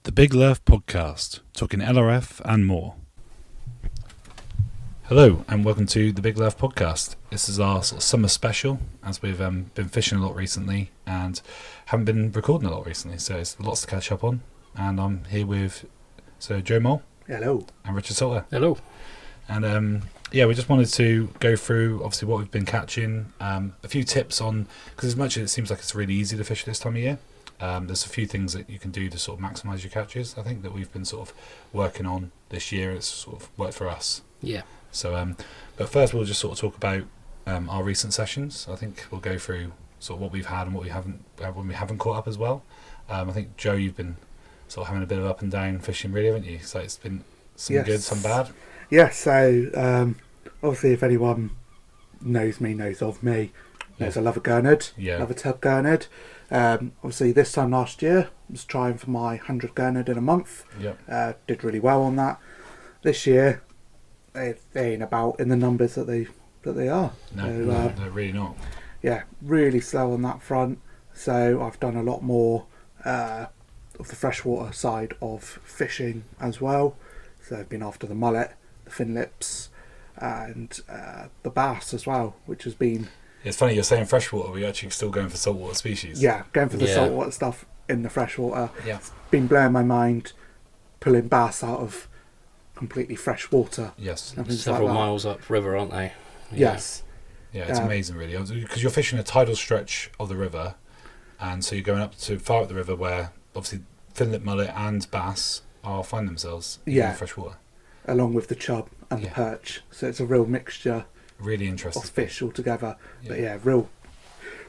The Big Lerf podcast, talking LRF and more. Hello and welcome to the Big Lerf podcast. This is our sort of summer special, as we've been fishing a lot recently and haven't been recording a lot recently, so it's lots to catch up on. And I'm here with Joe Mole. Hello. And Richard Salter. Hello. And we just wanted to go through obviously what we've been catching, a few tips on, because as much as it seems like it's really easy to fish this time of year, there's a few things that you can do to sort of maximise your catches, I think, that we've been sort of working on this year. It's sort of worked for us. Yeah. So, but first we'll just sort of talk about our recent sessions. I think we'll go through sort of what we've had and what we haven't, when we haven't caught up as well. I think, Joe, you've been sort of having a bit of up and down fishing, really, haven't you? So it's been some good, some bad. Yeah, so obviously if anyone knows me, knows of me, knows I love a gurnard, love a tub gurnard. Obviously this time last year I was trying for my 100 gurnard in a month. Did really well on that. This year they ain't about in the numbers that they are. No, they're really not. Yeah, really slow on that front. So I've done a lot more of the freshwater side of fishing as well. So I've been after the mullet, the fin lips, and the bass as well, which has been... It's funny you're saying freshwater, we're actually still going for saltwater species. Yeah, going for the saltwater stuff in the freshwater. Yeah. It's been blowing my mind, pulling bass out of completely fresh water. Yes. Several miles up river, aren't they? Yeah. Yes. Yeah, it's amazing really, because you're fishing a tidal stretch of the river, and so you're going up to far up the river where obviously finlip, mullet and bass find themselves in freshwater. Along with the chub and the perch. So it's a real mixture really interesting of fish altogether. But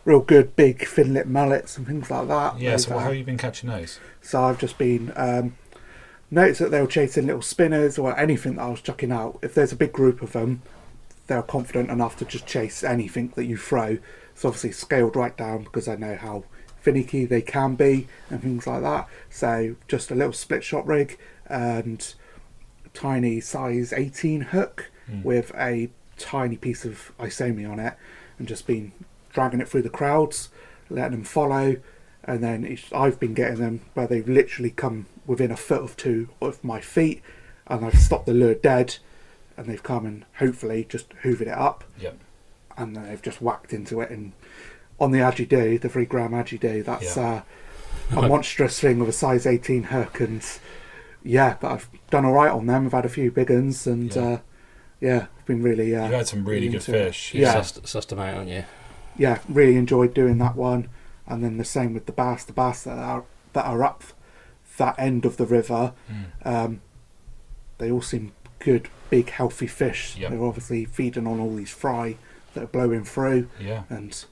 real good big finlip mullets and things like that. Yeah, so how have you been catching those? So I've just been noticed that they were chasing little spinners or anything that I was chucking out. If there's a big group of them, they're confident enough to just chase anything that you throw. So obviously scaled right down because I know how finicky they can be and things like that. So just a little split shot rig and tiny size 18 hook with a tiny piece of isomi on it, and just been dragging it through the crowds, letting them follow, and then I've been getting them where they've literally come within a foot or two of my feet, and I've stopped the lure dead, and they've come and hopefully just hoovered it up. Yep. And then they've just whacked into it, and on the Agi D, the 3 gram Agi D, that's a monstrous thing with a size 18 hook, and but I've done alright on them. I've had a few big ones, and I've been really... You've had some really good fish. Sussed them out, haven't you? Yeah, really enjoyed doing that one. And then the same with the bass that are up that end of the river. They all seem good, big, healthy fish. They're obviously feeding on all these fry that are blowing through. Yeah. And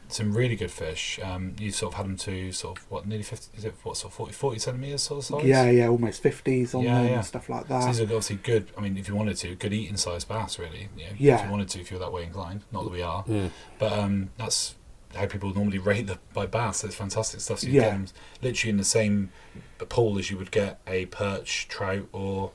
some really good fish. You sort of had them to sort of nearly 50, is it sort of 40 centimetres sort of size? Yeah, almost 50s on them and stuff like that. So these are obviously good, I mean, if you wanted to, good eating size bass really. If you wanted to, if you're that way inclined. Not that we are. But that's how people normally rate by bass. It's fantastic stuff. So you get them literally in the same pool as you would get a perch, trout or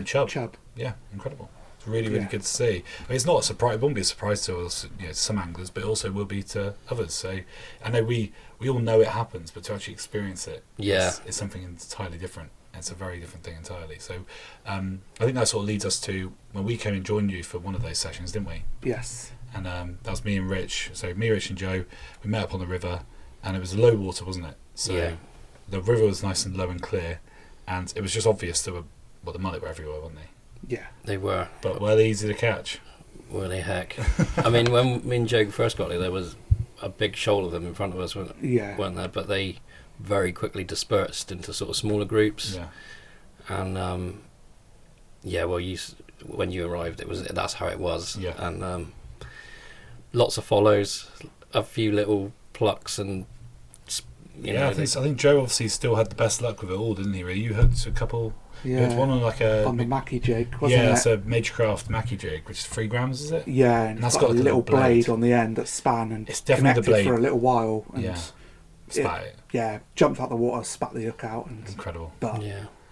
chub. Yeah, incredible. Really good to see. I mean, it's not a surprise. It won't be a surprise to us, some anglers, but it also will be to others. So I know we all know it happens, but to actually experience it, is something entirely different. It's a very different thing entirely. So I think that sort of leads us to when we came and joined you for one of those sessions, didn't we? Yes. And that was me and Rich. So me, Rich, and Joe. We met up on the river, and it was low water, wasn't it? So the river was nice and low and clear, and it was just obvious the mullet were everywhere, weren't they? Yeah, they were. But were they easy to catch? Were they heck? I mean, when me and Joe first got there was a big shoal of them in front of us, weren't there? But they very quickly dispersed into sort of smaller groups. Yeah. And when you arrived, that's how it was. Yeah. And lots of follows, a few little plucks, and I think Joe obviously still had the best luck with it all, didn't he? Really, you hooked a couple. Yeah, you had one on the Mackie jig, wasn't it? Yeah, it's a Magecraft Mackie jig, which is 3 grams, is it? Yeah, and it's got a little blade on the end that span and it's definitely the blade for a little while. And spat it. Yeah, jumped out the water, spat the hook out, and incredible. But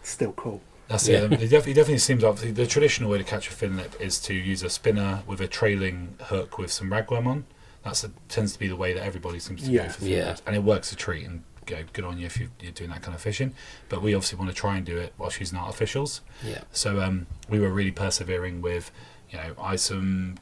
still cool. That's it. It definitely seems obviously the traditional way to catch a finlip is to use a spinner with a trailing hook with some ragworm on. That tends to be the way that everybody seems to go for finlips, and it works a treat. And good on you if you're doing that kind of fishing. But we obviously want to try and do it whilst using artificials. Yeah. So we were really persevering with, isom,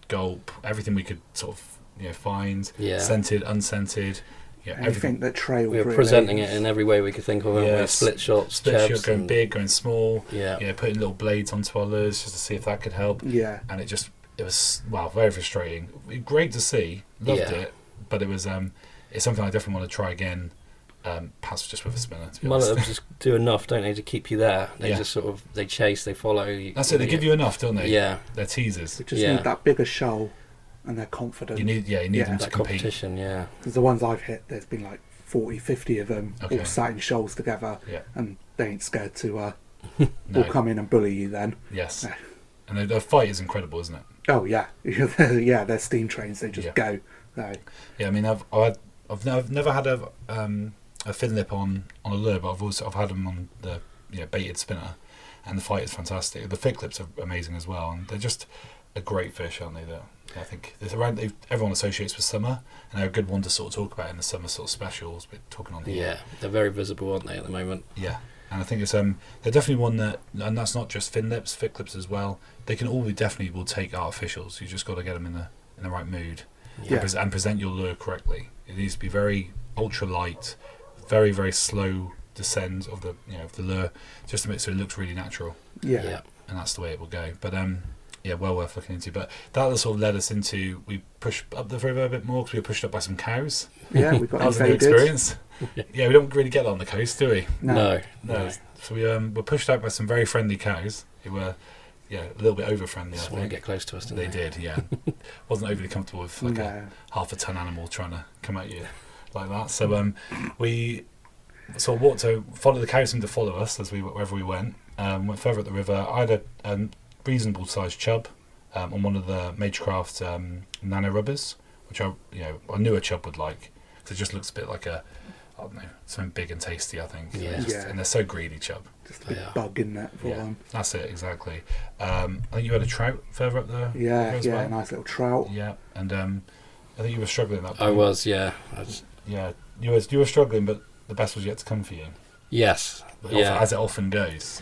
gulp, everything we could sort of find, scented, unscented. Anything that trailed. We were presenting it in every way we could think of. Yes. Split shots, going big, going small. Yeah. Putting little blades onto our lures just to see if that could help. Yeah. And it was very frustrating. Great to see, loved it, but it was it's something I definitely want to try again. Perhaps just with a spinner. To be mullet just do enough, don't they, to keep you there? They just sort of they chase, they follow. That's it. They give you enough, don't they? Yeah. They're teasers. We just need that bigger shoal, and they're confident. You need them to that compete. Competition. Yeah. Because the ones I've hit, there's been like 40, 50 of them all sat in shoals together, and they ain't scared to all come in and bully you. Then. Yes. No. And the fight is incredible, isn't it? Oh yeah, they're steam trains. They just go. So. Yeah, I mean, I've never had a fin lip on a lure, but I've had them on the baited spinner, and the fight is fantastic. The thick lips are amazing as well, and they're just a great fish, aren't they? I think everyone associates with summer, and they're a good one to sort of talk about in the summer sort of specials. We're talking on here. Yeah, they're very visible, aren't they, at the moment? Yeah. And I think it's they're definitely one that, and that's not just fin lips, thick lips as well. They can all definitely will take artificials. You just got to get them in the right mood, and present your lure correctly. It needs to be very ultra light, very very slow descend of the of the lure, just to make so it looks really natural. Yeah. And that's the way it will go. But well worth looking into. But that sort of led us into, we pushed up the river a bit more because we were pushed up by some cows. Yeah, we got that was a new experience. We don't really get that on the coast, do we? No. So we were pushed out by some very friendly cows who were a little bit over friendly. Just want to get close to us, didn't they? They did, yeah. Wasn't overly comfortable with a half a ton animal trying to come at you like that. So we sort of followed the cows seemed to follow us as wherever we went. Went further up the river. I had a reasonable sized chub on one of the Magecraft nano rubbers, which I knew a chub would like, because it just looks a bit like something big and tasty, I think. And they're so greedy, chub. Just a big bug in that for them. That's it, exactly. I think you had a trout further up there. Yeah, a nice little trout. Yeah, and I think you were struggling at that point. I was, yeah. You were struggling, but the best was yet to come for you. Yes. As it often goes.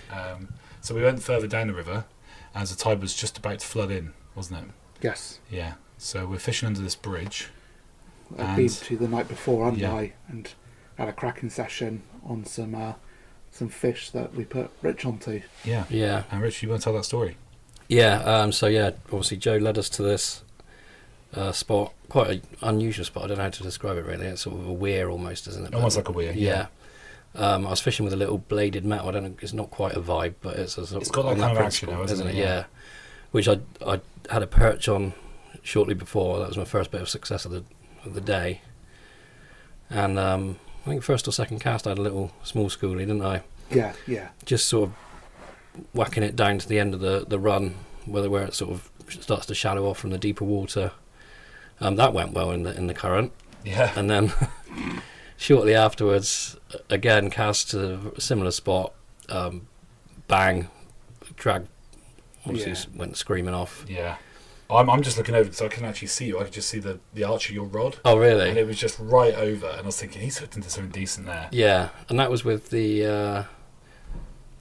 So we went further down the river as the tide was just about to flood in, wasn't it? Yes. Yeah. So we're fishing under this bridge. I'd been to the night before, hadn't I? And had a cracking session on some fish that we put Rich onto. Yeah. Yeah. And Rich, you want to tell that story? Yeah. Obviously Joe led us to this spot, quite an unusual spot. I don't know how to describe it really. It's sort of a weir almost, isn't it? Almost like a weir. Yeah. I was fishing with a little bladed metal. I don't know. It's not quite a vibe, but it's a sort it's got that kind of action, though, isn't it? Yeah. Which I had a perch on shortly before. That was my first bit of success of the day. And I think first or second cast I had a little small schoolie, didn't I? Yeah. Just sort of whacking it down to the end of the run, where it sort of starts to shallow off from the deeper water. That went well in the current. Yeah. And then shortly afterwards, again cast to a similar spot. Bang, drag. Obviously went screaming off. Yeah. I'm just looking over because I couldn't actually see you. I could just see the arch of your rod. Oh, really? And it was just right over. And I was thinking, he's hooked into something decent there. Yeah, and that was with the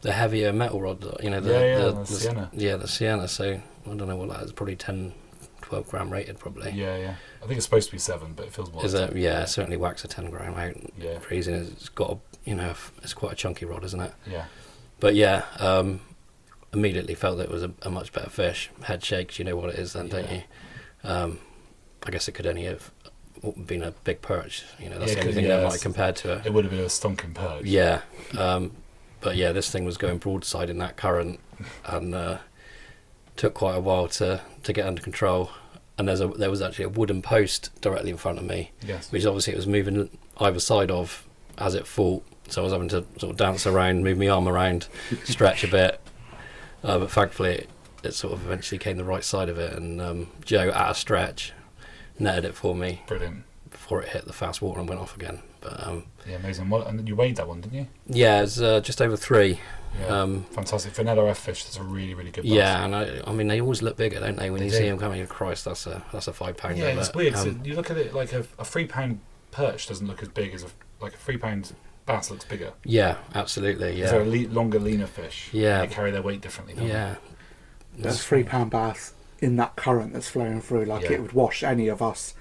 heavier metal rod. The Sienna. Yeah, the Sienna. So I don't know what that is. Probably 10, 12 gram rated, probably. Yeah. I think it's supposed to be 7, but it feels more. Is it? Yeah, certainly whacks a 10 gram out. Yeah. Crazy. It's got it's quite a chunky rod, isn't it? Yeah. But yeah. Immediately felt that it was a much better fish. Head shakes, you know what it is then, don't you? I guess it could only have been a big perch. That's the only thing that might have compared to it. It would have been a stonking perch. Yeah. But yeah, this thing was going broadside in that current and took quite a while to get under control. And there was actually a wooden post directly in front of me, which obviously it was moving either side of as it fought. So I was having to sort of dance around, move my arm around, stretch a bit. But thankfully, it sort of eventually came the right side of it, and Joe, at a stretch, netted it for me. Brilliant. Before it hit the fast water and went off again. But amazing. And then you weighed that one, didn't you? Yeah, it was just over 3. Yeah, fantastic. For an LRF fish, that's a really, really good bass. Yeah, and I mean, they always look bigger, don't they? When you see them coming, Christ, that's a 5 pounder. Yeah, it's weird. So you look at it like a 3 pound perch doesn't look as big as like a £3 bass looks bigger. Yeah, absolutely. Yeah. They're longer, leaner fish. Yeah. They carry their weight differently. Don't Yeah. There's £3 bass in that current that's flowing through. Like it would wash any of us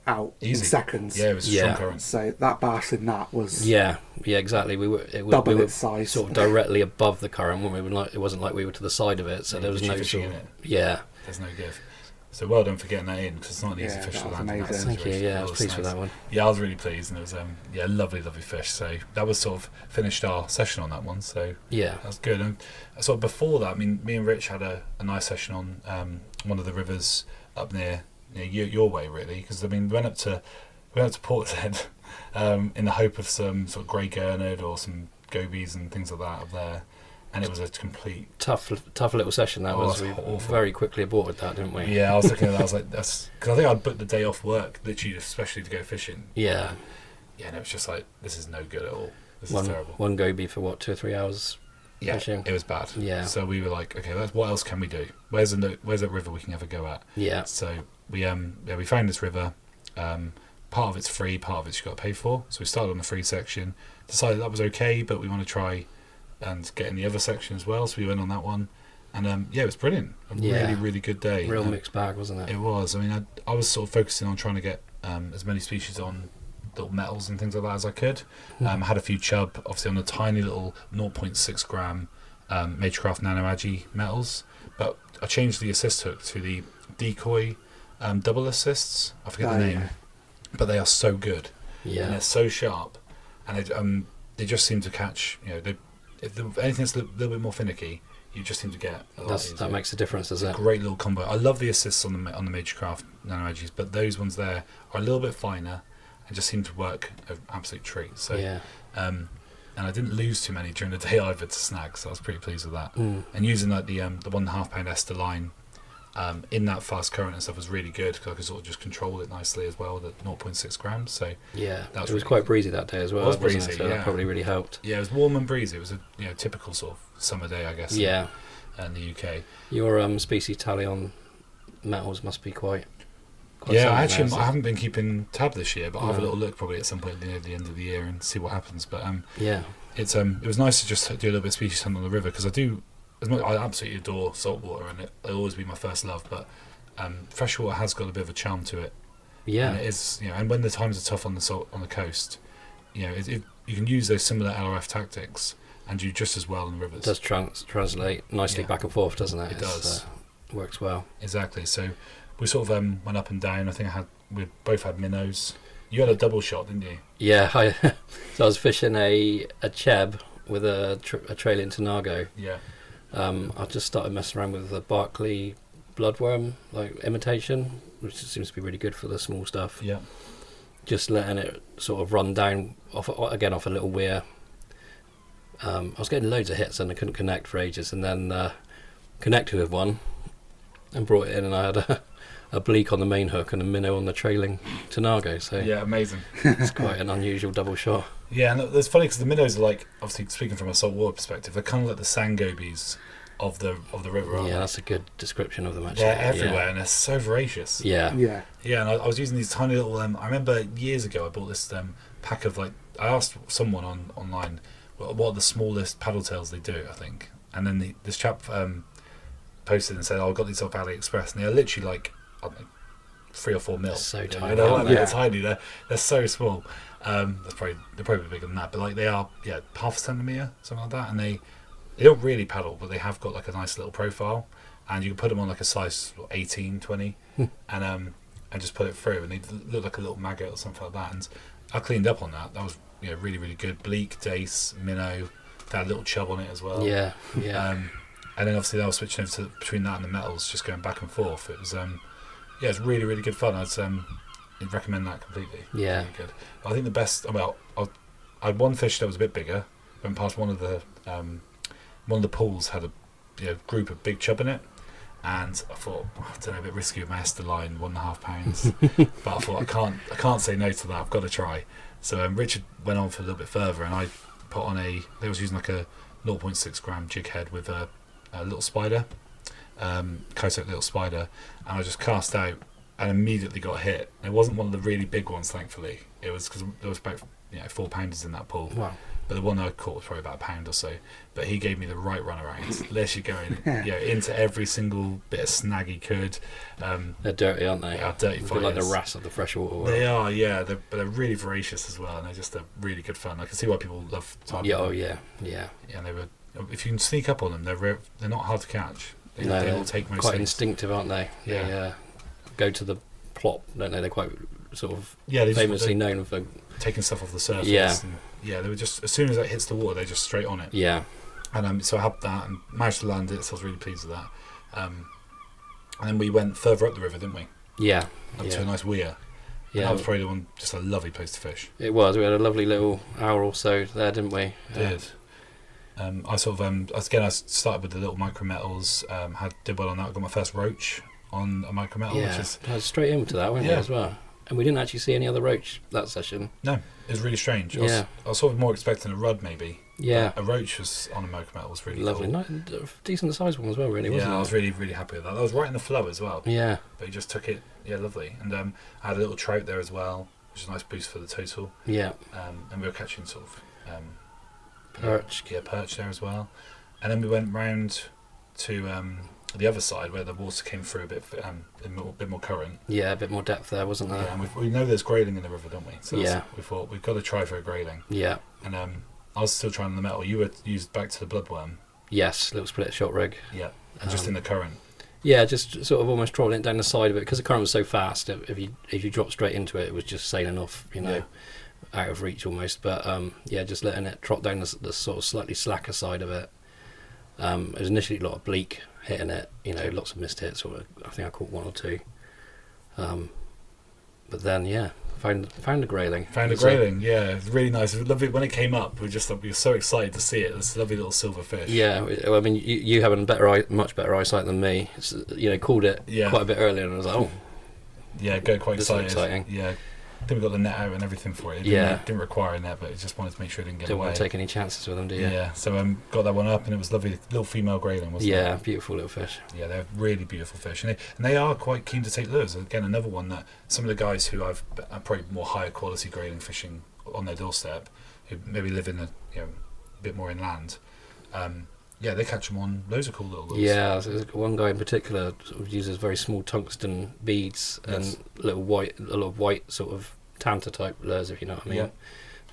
out in seconds. Yeah, it was a strong current. So that bass in that was yeah, exactly. We were its size, sort of directly above the current. When we were like, it wasn't like we were to the side of it, so there was no fishing sort in of, it. Yeah. There's no give. So well done for getting that in, because it's not an easy fish to land. Thank you. Yeah, I was pleased with that one. Yeah, I was really pleased, and it was lovely fish. So that was sort of finished our session on that one. So yeah, that was good. And sort of before that, I mean, me and Rich had a nice session on one of the rivers up near your way, really, because I mean we went up to Portishead in the hope of some sort of grey gurnard or some gobies and things like that up there. And it was a complete tough little session. That was. We very quickly aborted that, didn't we? Yeah, I was looking at that. I was like, that's because I think I'd booked the day off work, literally, especially to go fishing. Yeah. Yeah, and it was just like, this is no good at all. This is terrible. One goby for what, 2 or 3 hours? Yeah, fishing? It was bad. Yeah. So we were like, okay, what else can we do? Where's that river we can ever go at? Yeah. So we found this river. Part of it's free, part of it's you've got to pay for. So we started on the free section. Decided that was okay, but we want to try and get in the other section as well, so we went on that one, and it was brilliant. Really, really good day. Real mixed bag, wasn't it? It was. I mean, I was sort of focusing on trying to get as many species on little metals and things like that as I could. I had a few chub, obviously on the tiny little 0.6 gram Magecraft Nano Agi metals, but I changed the assist hook to the decoy double assists. I forget the name, but they are so good. Yeah, and they're so sharp, and they just seem to catch. If anything that's a little bit more finicky, you just seem to get a lot easier. That makes a difference, does it? Great little combo. I love the assists on the Magecraft Nano Edges, but those ones there are a little bit finer and just seem to work an absolute treat. So, and I didn't lose too many during the day either to snag, so I was pretty pleased with that. And using like the 1.5 pound Ester line in that fast current and stuff was really good, because I could sort of just control it nicely as well at 0.6 grams. So it was quite breezy that day as well. It was breezy, so that probably really helped. Yeah, it was warm and breezy. It was a typical sort of summer day, I guess. Yeah, in the UK. Your species tally on metals must be quite yeah, actually, I haven't been keeping tab this year, but I'll have a little look probably at some point near the end of the year and see what happens. But it was nice to just do a little bit of species hunt on the river, because I absolutely adore saltwater, and it'll always be my first love, but freshwater has got a bit of a charm to it. Yeah, and it is, and when the times are tough on the coast, you can use those similar LRF tactics and do just as well in the rivers. It does translate nicely back and forth, doesn't it? It does. Works well. Exactly. So we sort of went up and down. I think we both had minnows. You had a double shot, didn't you? Yeah, so I was fishing a cheb with a trailing Tanago. Yeah. I just started messing around with the Barkley bloodworm imitation, which seems to be really good for the small stuff. Yeah. Just letting it sort of run down off a little weir. I was getting loads of hits and I couldn't connect for ages, and then connected with one and brought it in, and I had a bleak on the main hook and a minnow on the trailing Tanago. So yeah, amazing. It's quite an unusual double shot. Yeah, and it's funny because the minnows are like, obviously speaking from a saltwater perspective, they're kind of like the sandgobies of the river, aren't they? That's a good description of them, actually. They're everywhere, and they're so voracious. Yeah. And I was using these tiny little. I remember years ago I bought this pack of I asked someone online what are the smallest paddle tails they do, I think, and then this chap posted and said, "I got these off AliExpress, and they're literally like, I don't know, 3 or 4 mil. So tiny. They're tiny. They're so small. They're probably bigger than that, but they are half a centimetre, something like that, and they don't really paddle, but they have got like a nice little profile, and you can put them on like a size 18, 20, and just put it through, and they look like a little maggot or something like that. And I cleaned up on that. That was really, really good. Bleak, dace, minnow, they had a little chub on it as well. Yeah. And then obviously I was switching over between that and the metals, just going back and forth. It was it's really, really good fun. I'd recommend that completely. Yeah. Really good. I think the best. Well, I had one fish that was a bit bigger. Went past one of the pools had a group of big chub in it, and I thought, I don't know, a bit risky with my Ester line, 1.5 pounds. But I thought I can't say no to that. I've got to try. So Richard went on for a little bit further, and I put on they was using like a 0.6 gram jig head with a little spider, Kotek little spider, and I just cast out and immediately got hit. It wasn't one of the really big ones, thankfully. It was because there was about 4 pounders in that pool. Wow. But the one I caught was probably about a pound or so. But he gave me the right run around. Literally going into every single bit of snag he could. They're dirty, aren't they? They are dirty fighters. Like the wrasse of the freshwater world. They are, yeah. But they're really voracious as well, and they're just a really good fun. I can see why people love targeting them. Yeah. And they were. If you can sneak up on them, they're not hard to catch. They will take most quite things. Instinctive, aren't they? They go to the plot, don't they? They're quite sort of they famously known for taking stuff off the surface. They were just, as soon as it hits the water, they're just straight on it. Yeah. And so I had that and managed to land it, so I was really pleased with that. And then we went further up the river, didn't we? Yeah. Up to a nice weir. Yeah. That was probably the one, just a lovely place to fish. It was. We had a lovely little hour or so there, didn't we? Did. I sort of, I started with the little micrometals, did well on that. I got my first roach on a micrometal. Yeah, I was straight into that, weren't we, as well? And we didn't actually see any other roach that session. No, it was really strange. I was sort of more expecting a rudd maybe. Yeah. A roach was on a micrometal was really lovely. Cool. Decent sized one as well, really, wasn't it? Yeah, I was really, really happy with that. That was right in the flow as well. Yeah. But he just took it, lovely. And I had a little trout there as well, which is a nice boost for the total. Yeah. And we were catching sort of... perch. Yeah, perch there as well. And then we went round to... the other side where the water came through a bit more current. Yeah, a bit more depth there, wasn't there? Yeah, and we know there's grayling in the river, don't we? So we thought we've got to try for a grayling. Yeah. And I was still trying the metal. You were used back to the bloodworm. Yes, little split shot rig. Yeah, and just in the current. Yeah, just sort of almost trolling it down the side of it because the current was so fast. If you dropped straight into it, it was just sailing off, out of reach almost. But just letting it trot down the sort of slightly slacker side of it. It was initially a lot of bleak hitting it, lots of missed hits. I think I caught 1 or 2. But then, found a grayling. Found a grayling, it was really nice. It was lovely when it came up. We were so excited to see it. This lovely little silver fish. Yeah, I mean, you having much better eyesight than me. Called it quite a bit earlier, and I was like, oh, yeah, go quite excited. Exciting. Yeah. I think we got the net out and everything for it. It didn't require a net, but it just wanted to make sure it didn't get away. Didn't want to take any chances with them, do you? Yeah, so got that one up, and it was lovely, little female grayling, wasn't it? Yeah, beautiful little fish. Yeah, they're really beautiful fish, and they are quite keen to take lures. Again, another one that some of the guys who are probably more higher quality grayling fishing on their doorstep, who maybe live in a bit more inland, they catch them on loads of cool little lures. Yeah, so there's one guy in particular sort of uses very small tungsten beads and a lot of white sort of Tanta type lures, if you know what I mean. And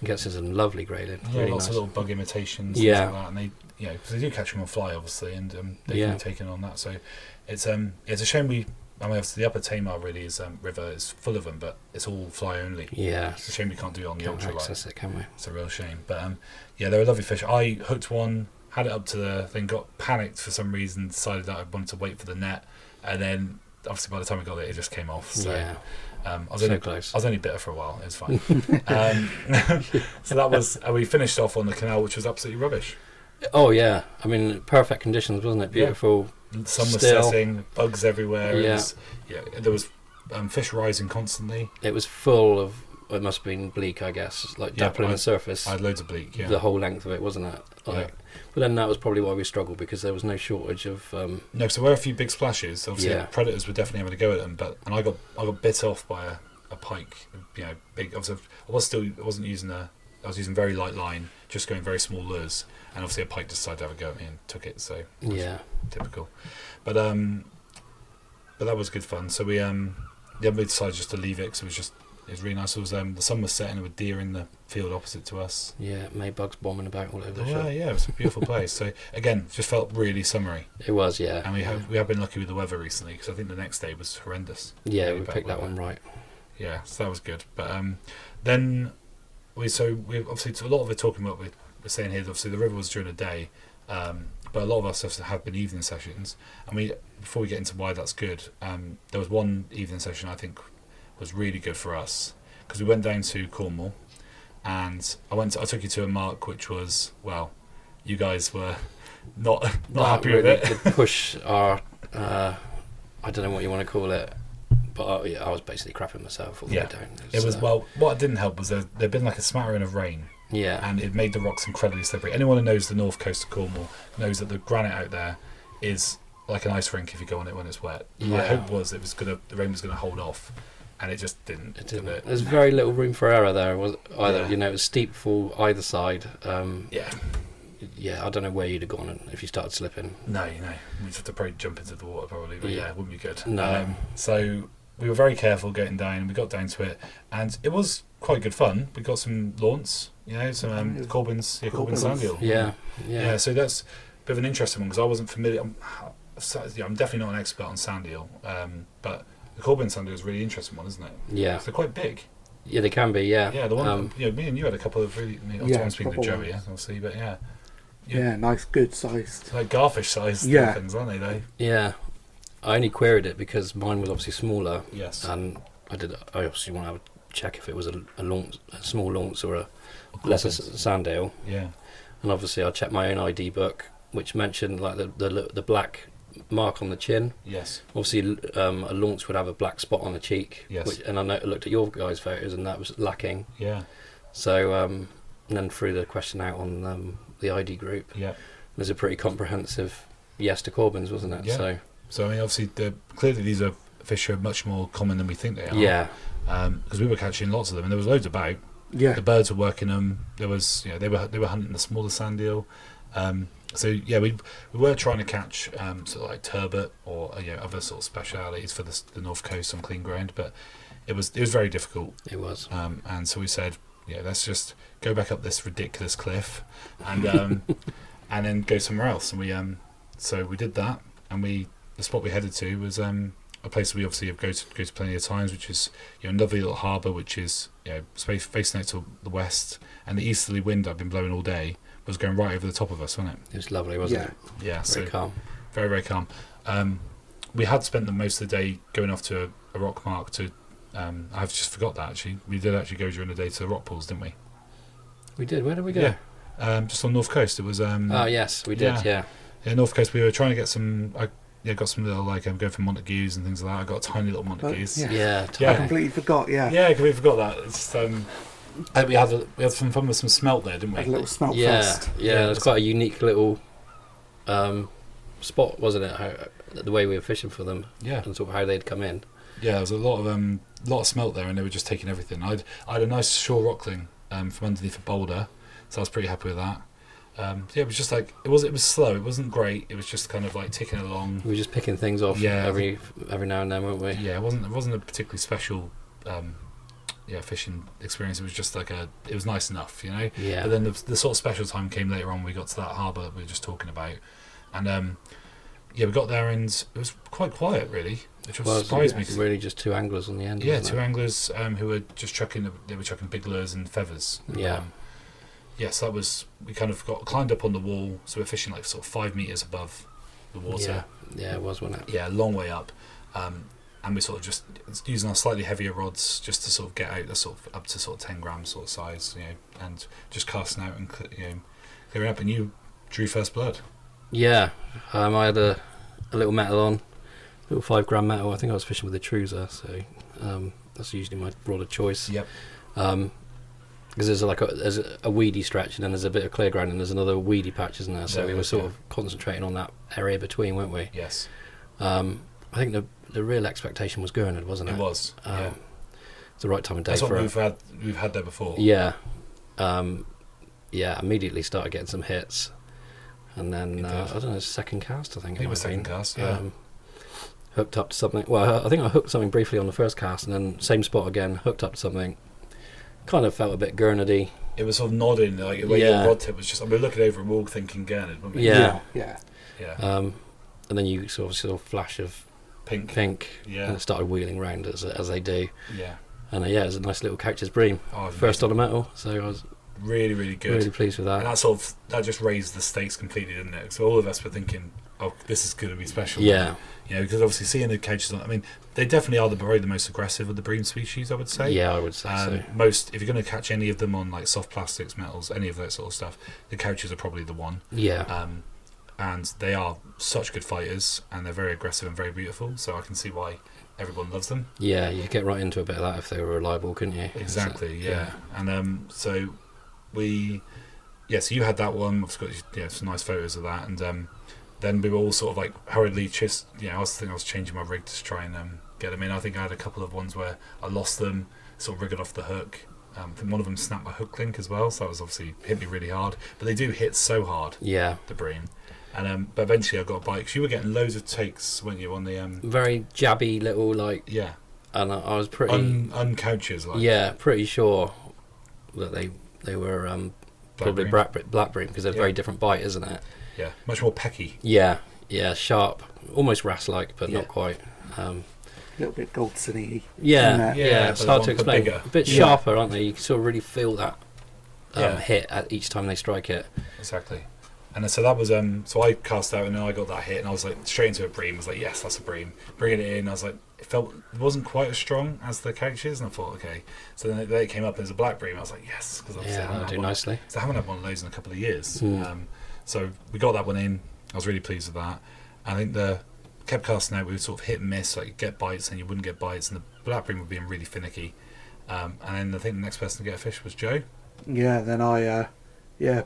gets some lovely grayling. Yeah, really lots nice. of little bug imitations. Things like that, and they, because they do catch them on fly, obviously, and they can be taken on that. So it's a shame obviously the Upper Tamar really is river is full of them, but it's all fly only. Yeah, it's a shame we can't do it on the ultralight. Access it, can we? It's a real shame, but they're a lovely fish. I hooked one, had it up to the thing, got panicked for some reason, decided that I wanted to wait for the net, and then obviously by the time I got it just came off. So. Yeah. I was only bitter for a while. It was fine. So that was we finished off on the canal, which was absolutely rubbish. Oh yeah, I mean perfect conditions, wasn't it? Beautiful. Yeah. Sun was setting, bugs everywhere. There was fish rising constantly. It was full of. It must have been bleak, I guess, like dappling the surface. I had loads of bleak. Yeah. The whole length of it, wasn't it? But then that was probably why we struggled because there was no shortage of. No, so there were a few big splashes. Obviously, predators were definitely having to go at them. And I got bit off by a pike. Big. Obviously, I was using very light line, just going very small lures, and obviously a pike decided to have a go at me and took it. So typical. But that was good fun. So we decided just to leave it because it was really nice. It was the sun was setting with deer in the field opposite to us. Yeah, maybugs bombing about all over the shop. Yeah, it was a beautiful place. So again, just felt really summery. It was, yeah. And we have been lucky with the weather recently because I think the next day was horrendous. Yeah, we picked that one right. Yeah, so that was good. But then we obviously a lot of it talking about we're saying here. Obviously, the river was during the day, but a lot of our stuff have been evening sessions. And before we get into why that's good, there was one evening session I think was really good for us because we went down to Cornwall and I took you to a mark which was you guys were not happy really with it. Could push our I don't know what you want to call it, but I was basically crapping myself all the way down. It was what didn't help was there'd been like a smattering of rain. Yeah, and it made the rocks incredibly slippery. Anyone who knows the north coast of Cornwall knows that the granite out there is like an ice rink if you go on it when it's wet. Yeah. My hope was the rain was gonna hold off, and it just didn't. It didn't. There's very little room for error there. Was either Yeah. it was steep for either side. Yeah, I don't know where you'd have gone if you started slipping. No, we'd have to probably jump into the water probably, but yeah, it wouldn't be good. No. So we were very careful getting down, and we got down to it, and it was quite good fun. We got some launce, some Corbin's sand eel. Yeah. So that's a bit of an interesting one because I wasn't familiar. I'm definitely not an expert on sand eel, but the Corbin sand eel is a really interesting one, isn't it? Yeah. So they're quite big. Yeah, they can be. Yeah. Yeah, the one. Me and you had a couple of really. I'm speaking to Joey, obviously, but yeah. Yeah, nice, good sized. It's like garfish sized things, aren't they? Yeah. I only queried it because mine was obviously smaller. Yes. And I obviously want to have a check if it was a small launce or a lesser sand eel. Yeah. And obviously I checked my own ID book, which mentioned like the black mark on the chin. Yes. Obviously, a launch would have a black spot on the cheek. Yes. And I looked at your guys' photos, and that was lacking. Yeah. So, and then threw the question out on the ID group. Yeah. It was a pretty comprehensive yes to Corbin's, wasn't it? Yeah. So I mean, obviously, clearly these fish are much more common than we think they are. Yeah. Because we were catching lots of them, and there was loads about. Yeah. The birds were working them. There was, they were hunting the smaller sand eel. So yeah, we were trying to catch sort of like turbot or other sort of specialities for the North Coast on clean ground, but it was very difficult. It was. And so we said, let's just go back up this ridiculous cliff, and and then go somewhere else. And we so we did that, and the spot we headed to was a place we obviously go to plenty of times, which is a lovely little harbour, which is facing out to the west, and the easterly wind I've been blowing all day was going right over the top of us, wasn't it? It was lovely, wasn't it? Yeah, Very calm. Very, very calm. We had spent the most of the day going off to a rock mark to. I've just forgot that actually. We did actually go during the day to the rock pools, didn't we? We did. Where did we go? Yeah, just on North Coast. It was. Oh yes, we did. Yeah. North Coast. We were trying to get some. Got some little going for Montagues and things like that. I got a tiny little Montagues. Yeah. I completely forgot. Yeah. Yeah, I completely forgot that. It's we had some fun with some smelt there, didn't we? Had a little smelt fest. Yeah. It was quite a unique little spot, wasn't it? The way we were fishing for them. Yeah. And sort of how they'd come in. Yeah, there was a lot of smelt there, and they were just taking everything. I had a nice shore rockling from underneath a boulder, so I was pretty happy with that. It was just like it was slow. It wasn't great. It was just kind of like ticking along. We were just picking things off every now and then, weren't we? Yeah, it wasn't a particularly special fishing experience. It was just like it was nice enough, Yeah. But then the sort of special time came later on. We got to that harbour that we were just talking about, and we got there and it was quite quiet really, which surprised me. Really, just two anglers on the end. Yeah, two anglers who were just chucking big lures and feathers. Yeah. Yes, that was. We kind of climbed up on the wall, so we're fishing like sort of 5 meters above the water. Yeah, it was, wasn't it? Yeah, a long way up, and we sort of just using our slightly heavier rods just to sort of get out the sort of up to sort of 10 gram sort of size, and just casting out and clearing up. And you drew first blood. Yeah, I had a little metal on, little 5 gram metal. I think I was fishing with a Truser, so that's usually my broader choice. Yep. Because there's a weedy stretch and then there's a bit of clear ground and there's another weedy patch, isn't there? So we were sort of concentrating on that area between, weren't we? Yes. I think the real expectation was Gurnard, wasn't it? It was. It's the right time of day That's for what we've had there before. Yeah. Immediately started getting some hits, and then I don't know, second cast. I think it was second cast. Yeah. Hooked up to something. Well, I think I hooked something briefly on the first cast, and then same spot again. Hooked up to something. Kind of felt a bit Gurnardy. It was sort of nodding, like the way your rod tip was just. I mean, looking over a wall, thinking Gurnard, weren't we? Yeah. Yeah. And then you saw a flash of pink. Yeah. And it started wheeling round as they do. Yeah. And it was a nice little couch's bream. Oh, first on a metal, so I was really, really good. Really pleased with that. And that just raised the stakes completely, didn't it? So all of us were thinking, oh, this is going to be special. Yeah. Because obviously seeing the couches, I mean, they definitely are probably the most aggressive of the bream species, I would say. Yeah, I would say so. If you're going to catch any of them on like soft plastics, metals, any of that sort of stuff, the couches are probably the one. Yeah. And they are such good fighters, and they're very aggressive and very beautiful. So I can see why everyone loves them. Yeah, you get right into a bit of that if they were reliable, couldn't you? Exactly. Yeah. And so you had that one. I've got some nice photos of that, and then we were all sort of like hurriedly I was changing my rig to try and get them in. I think I had a couple of ones where I lost them, sort of wriggled off the hook. I think one of them snapped my hook link as well, so that was obviously hit me really hard. But they do hit so hard, the bream. And but eventually I got a bite, because you were getting loads of takes, weren't you, on the very jabby little and I was pretty uncouches, pretty sure that they were probably black bream, because they're very different bite, isn't it? Yeah, much more pecky. Yeah, sharp, almost wrasse-like, but not quite. A little bit Goldson-y. Yeah, it's hard to explain. Bigger. A bit sharper, aren't they? You can sort of really feel that hit at each time they strike it. Exactly. And so that was so I cast out, and then I got that hit, and I was like straight into a bream. I was like, yes, that's a bream. Bringing it in, I was like, it wasn't quite as strong as the couches, and I thought, okay. So then it came up as a black bream. I was like, yes, because I nicely. So I haven't had one of those in a couple of years. So we got that one in. I was really pleased with that. I think kept casting out. We would sort of hit and miss, like get bites, and you wouldn't get bites, and the black bream would be really finicky. And then I think the next person to get a fish was Joe. Yeah. Then I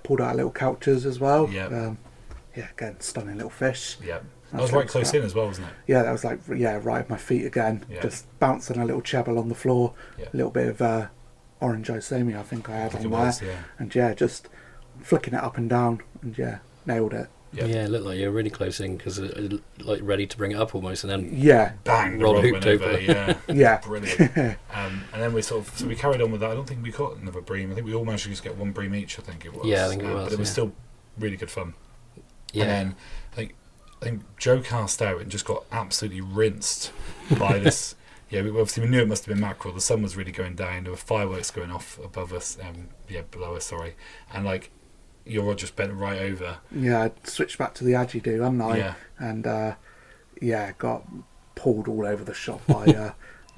pulled out little couches as well. Yeah. Again, stunning little fish. Yeah. That was right close in as well, wasn't it? Yeah, that was like right at my feet again. Yeah. Just bouncing a little cheddar on the floor. Yeah. A little bit of orange osami, I think I had on there. And just flicking it up and down, and nailed it. Yep. Yeah, it looked like you were really close in, because like ready to bring it up almost, and then bang, the rod rod hooked went over. Yeah, brilliant. And then we we carried on with that. I don't think we caught another bream. I think we all managed to just get one bream each. I think it was. Yeah, I think it was. But it was still really good fun. Yeah. And then I think Joe cast out and just got absolutely rinsed by this. We knew it must have been mackerel. The sun was really going down. There were fireworks going off above us. Below us. Sorry, and like. Your rod just bent right over. Yeah, I switched back to the Adjidoo, hadn't I? Yeah. And got pulled all over the shop by a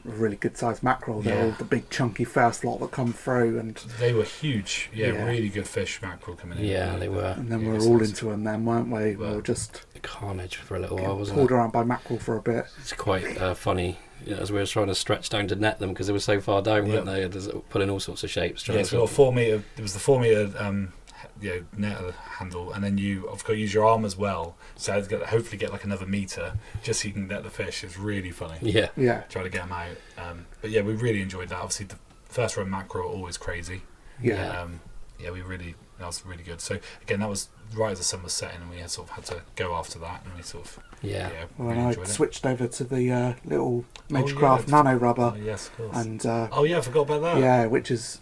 really good sized mackerel. They're all the big chunky first lot that come through, and they were huge. Really good fish mackerel coming in. Yeah, they were. And then we were all into them then, weren't we? We were just carnage for a little while, wasn't pulled around by mackerel for a bit. It's quite funny. As we were trying to stretch down to net them, because they were so far down, weren't they? Pulling all sorts of shapes. It's got a 4 metre. It was the 4 metre. Net handle, and then you've got to use your arm as well, so hopefully get like another metre just so you can net the fish. It's really funny. Try to get them out. But we really enjoyed that. Obviously the first run mackerel always crazy. That was really good. So again, that was right as the sun was setting, and we had to go after that, and we really I switched over to the little Magecraft nano rubber. Yes, of course. And I forgot about that. Which is,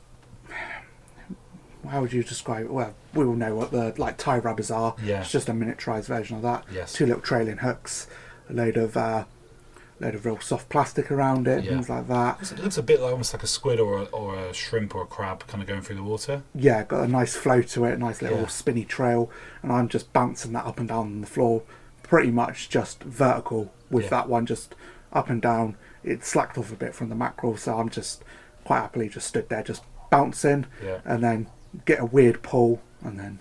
how would you describe it? Well, we all know what the tie rubbers are. Yeah. It's just a miniaturised version of that. Yes. 2 little trailing hooks, a load of real soft plastic around it, things like that. It looks a bit almost like a squid or a shrimp or a crab kind of going through the water. Yeah, got a nice flow to it, a nice little spinny trail, and I'm just bouncing that up and down on the floor, pretty much just vertical with that one, just up and down. It slacked off a bit from the mackerel, so I'm just quite happily just stood there, just bouncing, and then get a weird pull, and then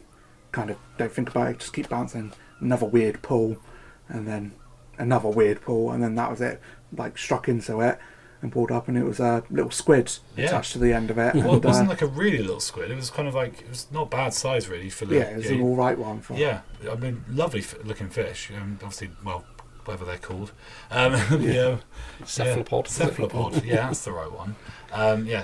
kind of don't think about it, just keep bouncing, another weird pull, and then another weird pull, and then that was it. Like struck into it and pulled up, and it was a little squid attached to the end of it. Well, it wasn't like a really little squid. It was kind of like, it was not bad size really for the. It was an all right one. I mean, lovely looking fish. Obviously, whatever they're called. Cephalopod. Cephalopod. Yeah, that's the right one.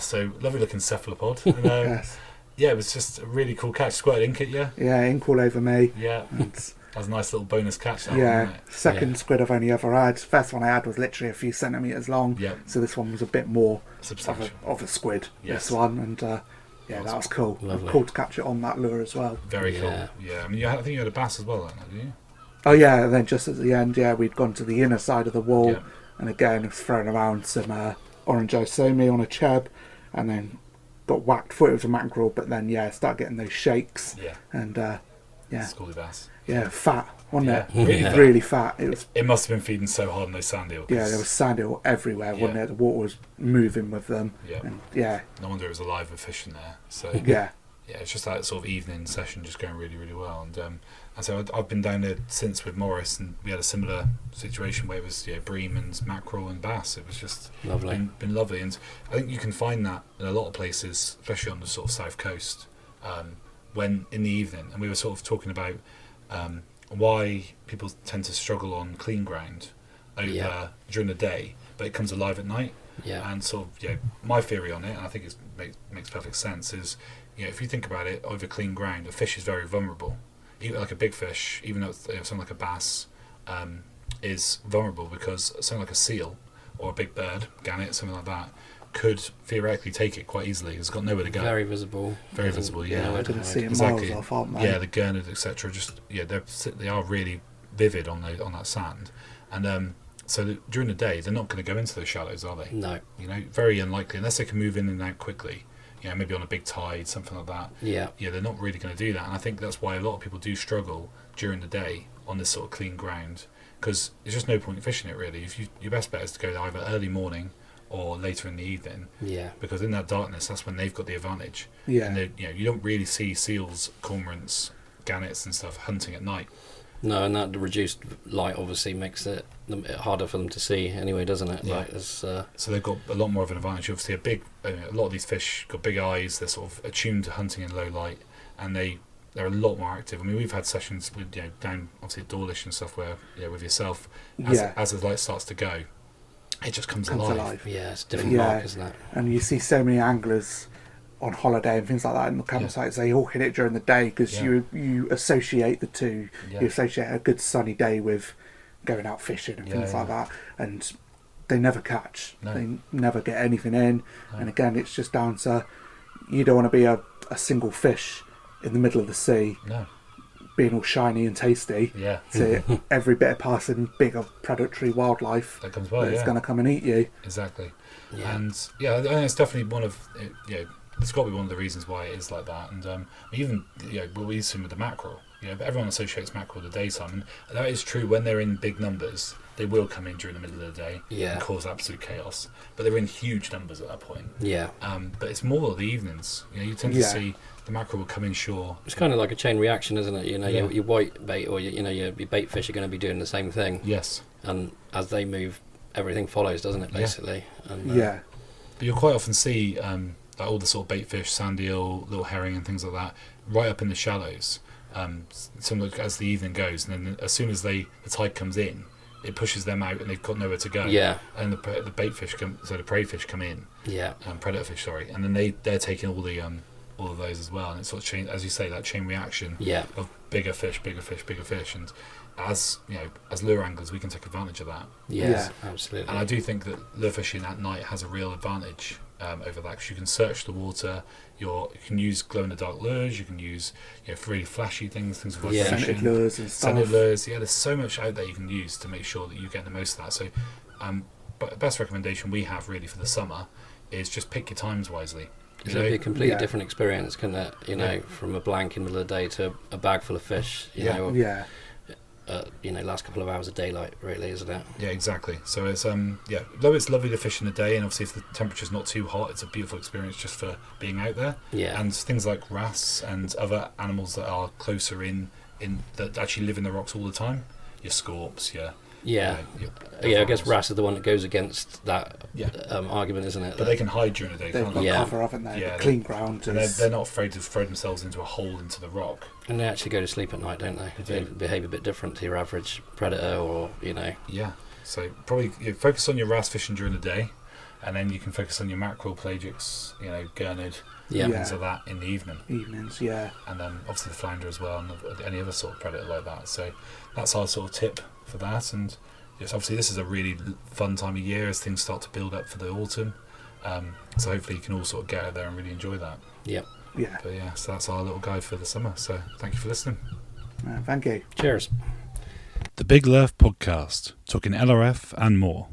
So lovely looking cephalopod. And, yes. Yeah, it was just a really cool catch. Squirted ink at you. Yeah, ink all over me. Yeah. That was a nice little bonus catch. Second squid I've only ever had. First one I had was literally a few centimetres long. Yeah. So this one was a bit more substantial of a squid. Yes. This one, and that was cool. Lovely. Cool to catch it on that lure as well. Very cool. Yeah. I mean, I think you had a bass as well, didn't you? Oh yeah, and then just at the end, we'd gone to the inner side of the wall, and again was throwing around some orange osami on a chub, and then got whacked. Thought it was a mackerel, but then start getting those shakes. Yeah. And Schoolie bass. Yeah, fat, wasn't it? Really fat. It must have been feeding so hard on those sand eel. Yeah, there was sand eel everywhere, wasn't it? The water was moving with them. Yeah. And, no wonder it was alive with fish in there. So yeah, it's just that sort of evening session just going really, really well. And so I've been down there since with Morris, and we had a similar situation where it was bream and mackerel and bass. It was just lovely. Been lovely, and I think you can find that in a lot of places, especially on the sort of south coast, when in the evening. And we were sort of talking about why people tend to struggle on clean ground over during the day, but it comes alive at night. Yeah. And sort of, my theory on it, and I think it makes perfect sense, is, if you think about it, over clean ground, a fish is very vulnerable. Even like a big fish, even though it's, something like a bass, is vulnerable because something like a seal or a big bird, gannet, something like that, could theoretically take it quite easily. It's got nowhere to go. Very visible. Very visible, yeah. I can see it Exactly. miles off, aren't they? Yeah, the gurnard, etc. Just they are really vivid on that sand, and so during the day they're not going to go into those shallows, are they? No. Very unlikely unless they can move in and out quickly. Maybe on a big tide, something like that. Yeah. Yeah, they're not really going to do that, and I think that's why a lot of people do struggle during the day on this sort of clean ground, because there's just no point in fishing it really. Your best bet is to go either early morning or later in the evening. Yeah. Because in that darkness, that's when they've got the advantage. Yeah. And you don't really see seals, cormorants, gannets, and stuff hunting at night. No, and that reduced light obviously makes it harder for them to see anyway, doesn't it? Yeah. So they've got a lot more of an advantage. Obviously, a lot of these fish got big eyes. They're sort of attuned to hunting in low light, and they're a lot more active. I mean, we've had sessions with down obviously at Dawlish and stuff where with yourself as the light starts to go, it just comes alive. Yeah, it's a different mark, isn't it? And you see so many anglers on holiday and things like that in the campsites. They all hit it during the day because you associate the two. You associate a good sunny day with going out fishing and things like that, and they never catch. No. They never get anything in. No. And again, it's just down to you don't want to be a single fish in the middle of the sea. No. Being all shiny and tasty to every bit of passing bigger predatory wildlife that comes by, that's going to come and eat you. Exactly. And I think it's definitely one of it's got to be one of the reasons why it is like that. And even what we assume with the mackerel, everyone associates mackerel with the daytime, and that is true. When they're in big numbers, they will come in during the middle of the day and cause absolute chaos. But they're in huge numbers at that point. But it's more the evenings. You tend to see the mackerel will come inshore. It's kind of like a chain reaction, isn't it? Your white bait or your bait fish are going to be doing the same thing. Yes. And as they move, everything follows, doesn't it? Basically. And, But you'll quite often see like all the sort of bait fish, sand eel, little herring, and things like that, right up in the shallows. As the evening goes, and then as soon as the tide comes in, it pushes them out, and they've got nowhere to go. Yeah. And the bait fish the prey fish come in. Yeah. Predator fish, sorry, and then they're taking all of those as well, and it's sort of chain, as you say, that chain reaction of bigger fish, and as as lure anglers, we can take advantage of that. Yes, absolutely. And I do think that lure fishing at night has a real advantage over that, because you can search the water. You can use glow in the dark lures. You can use really flashy things with scented lures and stuff. Scented lures. Yeah, there's so much out there you can use to make sure that you get the most of that. So, but best recommendation we have really for the summer is just pick your times wisely. It'll be a completely different experience, can it? From a blank in the middle of the day to a bag full of fish. Last couple of hours of daylight, really, isn't it? Yeah, exactly. So it's though it's lovely to fish in the day, and obviously if the temperature's not too hot, it's a beautiful experience just for being out there. Yeah. And things like wrasse and other animals that are closer in that actually live in the rocks all the time. Your scorps, I guess wrasse is the one that goes against that argument, isn't it? But they can hide during the day, can't they? They've got cover, haven't they? Yeah, clean ground. And they're not afraid to throw themselves into a hole into the rock. And they actually go to sleep at night, don't they? They behave a bit different to your average predator, or Yeah. So probably focus on your wrasse fishing during the day, and then you can focus on your mackerel, pelagics, gurnard, things like that in the evenings. And then obviously the flounder as well, and any other sort of predator like that. So that's our sort of tip for that. And yes, obviously this is a really fun time of year as things start to build up for the autumn. So hopefully you can all sort of get out there and really enjoy that. Yep. Yeah. But so that's our little guide for the summer. So thank you for listening. Thank you. Cheers. The Big Lerf Podcast, talking LRF and more.